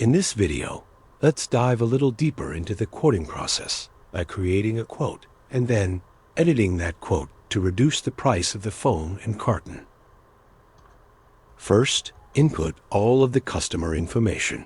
In this video, let's dive a little deeper into the quoting process by creating a quote and then editing that quote to reduce the price of the foam and carton. First, input all of the customer information.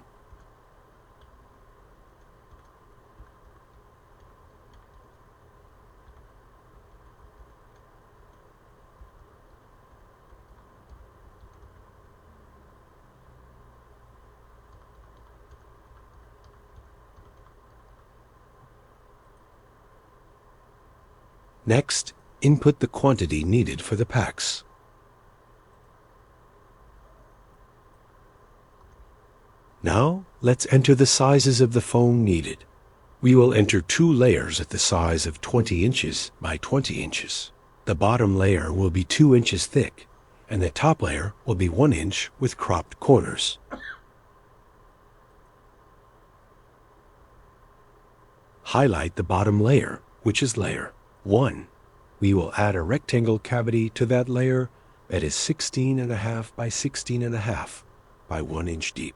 Next, input the quantity needed for the packs. Now, let's enter the sizes of the foam needed. We will enter 2 layers at the size of 20 inches by 20 inches. The bottom layer will be 2 inches thick, and the top layer will be 1 inch with cropped corners. Highlight the bottom layer, which is layer 1. We will add a rectangle cavity to that layer that is 16.5 by 16.5 by 1 inch deep.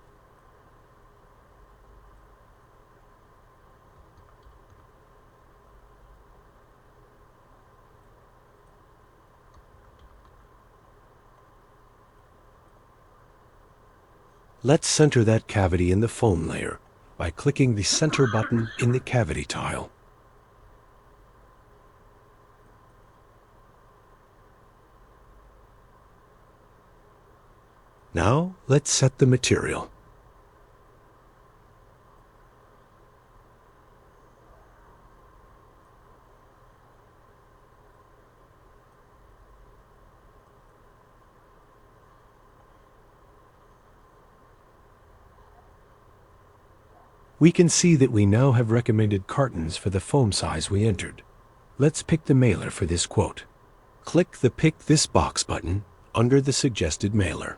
Let's center that cavity in the foam layer by clicking the center button in the cavity tile. Now, let's set the material. We can see that we now have recommended cartons for the foam size we entered. Let's pick the mailer for this quote. Click the Pick This Box button under the suggested mailer.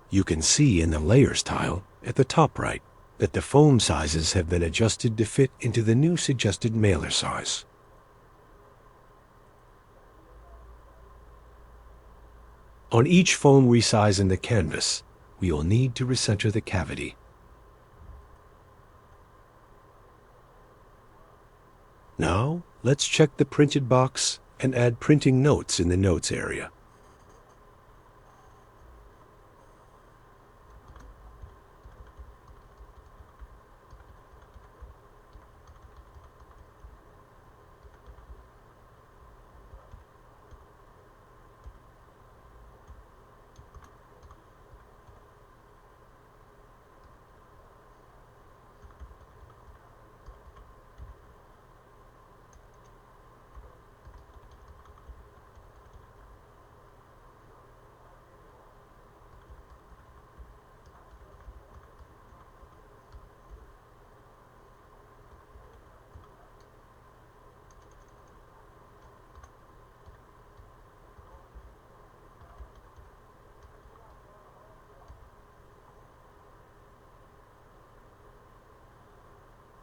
You can see in the Layers tile at the top right that the foam sizes have been adjusted to fit into the new suggested mailer size. On each foam resize in the canvas, we will need to recenter the cavity. Now, let's check the printed box and add printing notes in the notes area.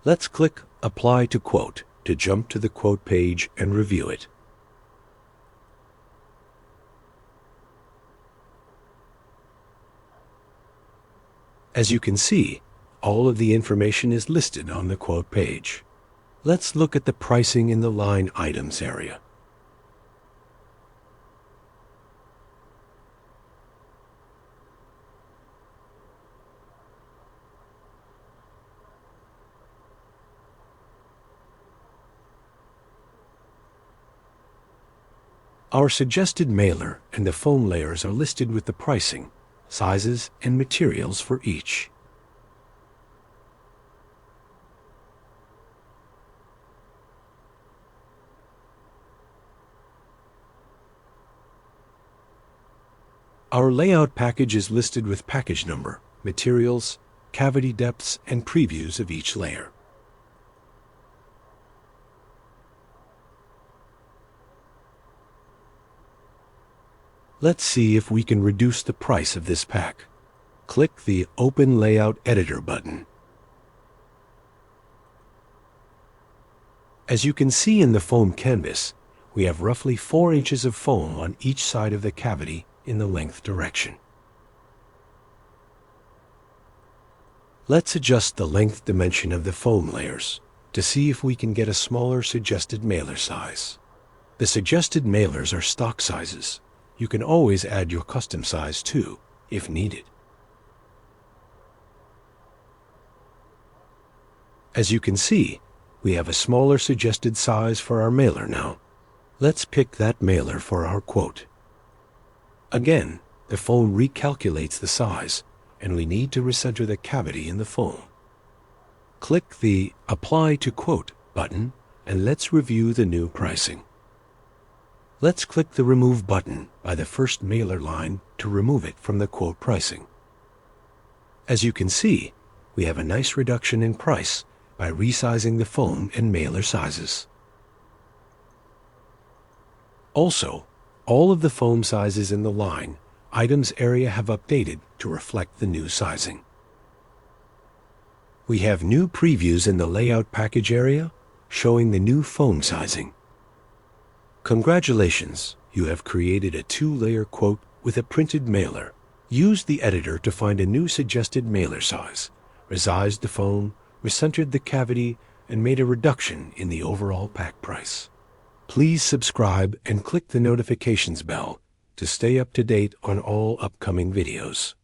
Let's click Apply to Quote to jump to the quote page and review it. As you can see, all of the information is listed on the quote page. Let's look at the pricing in the line items area. Our suggested mailer and the foam layers are listed with the pricing, sizes, and materials for each. Our layout package is listed with package number, materials, cavity depths, and previews of each layer. Let's see if we can reduce the price of this pack. Click the Open Layout Editor button. As you can see in the foam canvas, we have roughly 4 inches of foam on each side of the cavity in the length direction. Let's adjust the length dimension of the foam layers to see if we can get a smaller suggested mailer size. The suggested mailers are stock sizes. You can always add your custom size too, if needed. As you can see, we have a smaller suggested size for our mailer now. Let's pick that mailer for our quote. Again, the phone recalculates the size, and we need to recenter the cavity in the foam. Click the Apply to Quote button, and let's review the new pricing. Let's click the Remove button by the first mailer line to remove it from the quote pricing. As you can see, we have a nice reduction in price by resizing the foam and mailer sizes. Also, all of the foam sizes in the line items area have updated to reflect the new sizing. We have new previews in the layout package area showing the new foam sizing. Congratulations, you have created a 2-layer quote with a printed mailer. Use the editor to find a new suggested mailer size, resized the foam, recentered the cavity, and made a reduction in the overall pack price. Please subscribe and click the notifications bell to stay up to date on all upcoming videos.